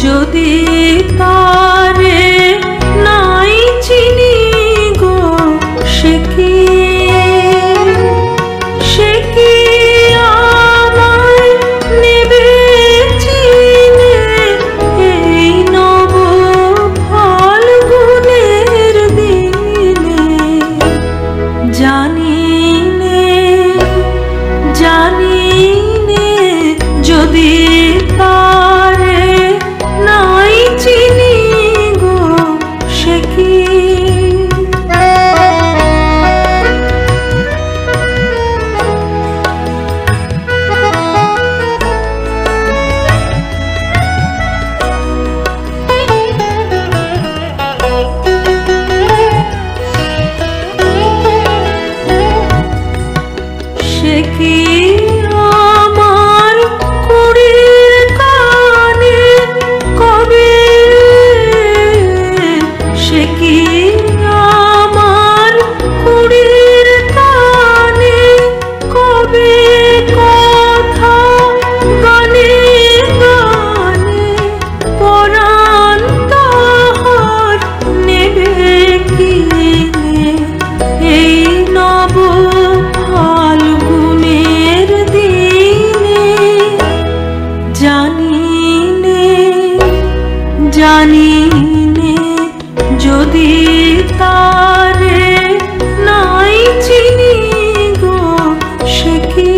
যদি তারে নাই চিনি গো, সে কি আমায় নেবে চিনে এই নব ফাল্গুনের দিনে? জানি নে যদি তারে নাই চিনি গো, সে কি আমার কুড়ির কানে কবে, সে কি আমার কুড়ির কানে কবে কথা গানে গানে পরাণ তাহার নেবে কিনে এই নব ফাল্গুনের দিনে? জানি নে যদি তারে নাই চিনি গো, সে কি